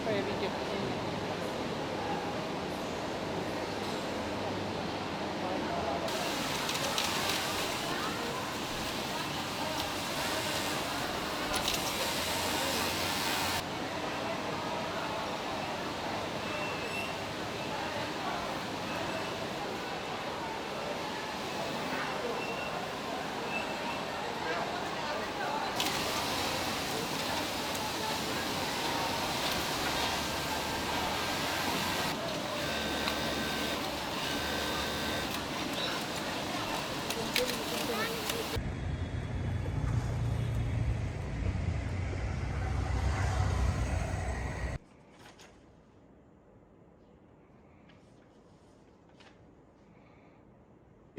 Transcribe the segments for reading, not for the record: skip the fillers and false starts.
Kayak video.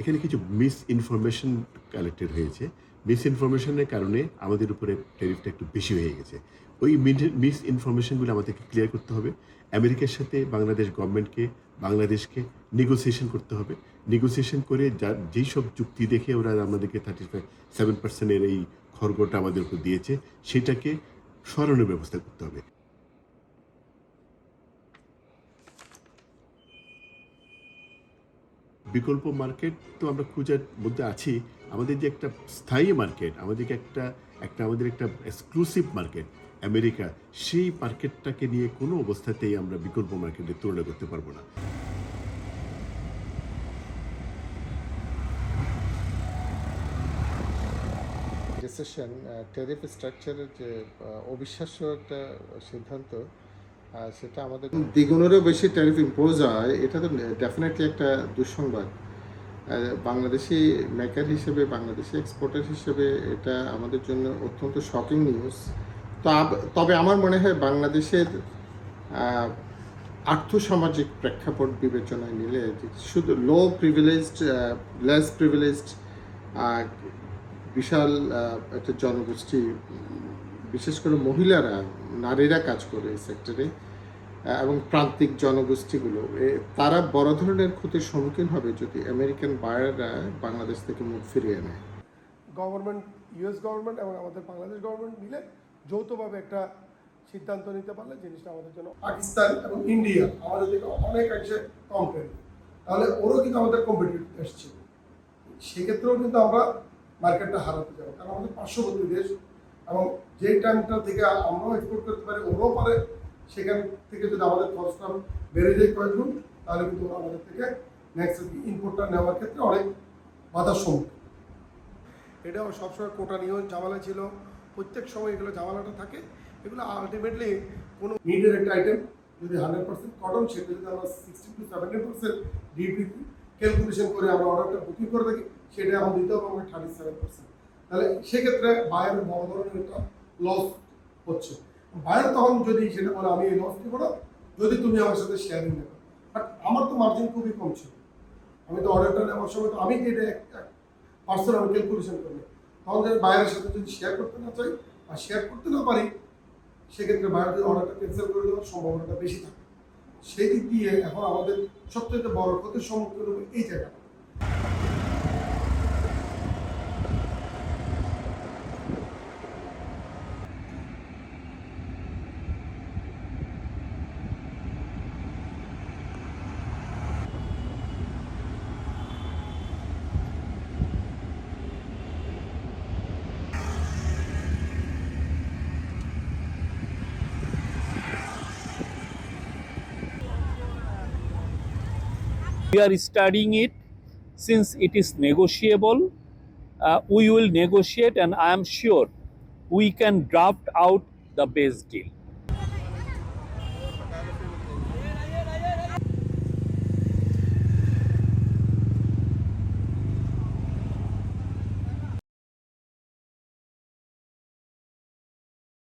এখানে কিছু miss information collected হয়েছে। মিস ইনফরমেশনের কারণে আমাদের উপরে ট্যারিফটা একটু বেশি হয়ে গেছে। ওই মিস ইনফরমেশনগুলো আমাদেরকে ক্লিয়ার করতে হবে। আমেরিকার সাথে বাংলাদেশ গভর্নমেন্টকে, বাংলাদেশকে নেগোসিয়েশন করতে হবে। নেগোসিয়েশন করে যেই সব চুক্তি দেখে ওরা আমাদেরকে 37% এই খড়গটা আমাদের উপর দিয়েছে, সেটাকে সরানোর ব্যবস্থা করতে হবে। বিকল্প মার্কেট তো আমরা খোঁজার মধ্যে আছি। আমাদের যে একটা স্থায়ী মার্কেট, আমাদেরকে আমাদের একটা এক্সক্লুসিভ মার্কেট আমেরিকা, সেই মার্কেটটাকে নিয়ে কোনো অবস্থাতেই আমরা বিকল্প মার্কেটের তুলনা করতে পারবো না। রিসেশন ট্যারিফ স্ট্রাকচারের যে অবিশ্বাস্য একটা সিদ্ধান্ত, সেটা আমাদের দ্বিগুণেরও বেশি ট্যারিফ ইম্পোজ হয়, এটা তো ডেফিনেটলি একটা দুঃসংবাদ। বাংলাদেশি মেকার হিসেবে, বাংলাদেশি এক্সপোর্টার হিসেবে এটা আমাদের জন্য অত্যন্ত শকিং নিউজ। তবে আমার মনে হয় বাংলাদেশের আর্থসামাজিক প্রেক্ষাপট বিবেচনায় নিলে শুধু লেস প্রিভিলেজড বিশাল একটা জনগোষ্ঠী, বিশেষ করে মহিলারা, নারীরা কাজ করে এই সেক্টরে, এবং প্রান্তিক জনগোষ্ঠীগুলো, তারা বড় ধরনের ক্ষতির সম্মুখীন হবে যদি আমেরিকান বায়াররা বাংলাদেশ থেকে মুখ ফিরিয়ে নেয়। গভর্নমেন্ট, ইউএস গভর্নমেন্ট এবং আমাদের বাংলাদেশ গভর্নমেন্ট মিলে যৌথভাবে একটা সিদ্ধান্ত নিতে পারলে জিনিসটা আমাদের জন্য, পাকিস্তান এবং ইন্ডিয়া আমাদের থেকে অনেক অংশে কম্পেয়ার, তাহলে ওরও কিন্তু আমাদের কম্পিটিটিভ এসছে, সেক্ষেত্রেও কিন্তু আমরা মার্কেটটা হারাতে যাবো, কারণ আমাদের পার্শ্ববর্তী দেশ, এবং যেই টাইমটা থেকে আমরাও এক্সপোর্ট করতে পারি ওরাও পারে, সেখান থেকে যদি আমাদের খরচটা বেড়ে যায় কয়েকগুণ, তাহলে কিন্তু আমাদের থেকে নেক্সট ইনপুটটা নেওয়ার ক্ষেত্রে অনেক বাধার সম্মুখীন। এটাও সবসময় কোটা নিয়েও ঝামেলা ছিল, প্রত্যেক সময় এগুলো ঝামেলাটা থাকে। এগুলো আলটিমেটলি কোনো নিডের একটা আইটেম যদি 100% কটন, সেটা যদি আমরা 60 to 70% ডিপি ক্যালকুলেশন করে আমরা অর্ডারটা বুকিং করে থাকি, সেটা আমরা দিতে হবে আমরা 37%। তাহলে সেক্ষেত্রে বায়ারের বড় ধরনের একটা লস হচ্ছে। বায়ার তখন যদি সেটা বলে আমি এই লস দিব না যদি তুমি আমার সাথে শেয়ারিং নেবে, বাট আমার তো মার্জিন খুবই কম ছিল, আমি তো অর্ডারটা নেওয়ার সময় তো আমি এটা পার্সেন্ট আমি ক্যালকুলেশন করি, তখন যদি বায়ারের সাথে যদি শেয়ার করতে না চাই বা শেয়ার করতে না পারি, সেক্ষেত্রে বায়ার যদি অর্ডারটা ক্যান্সেল করে দেওয়ার সম্ভাবনাটা বেশি থাকে। সেই দিক দিয়ে এখন আমাদের সবচেয়ে বড় ক্ষতির সম্মুখীন হবে এই জায়গাটা। We are studying it. Since it is negotiable, we will negotiate, and I am sure we can draft out the best deal.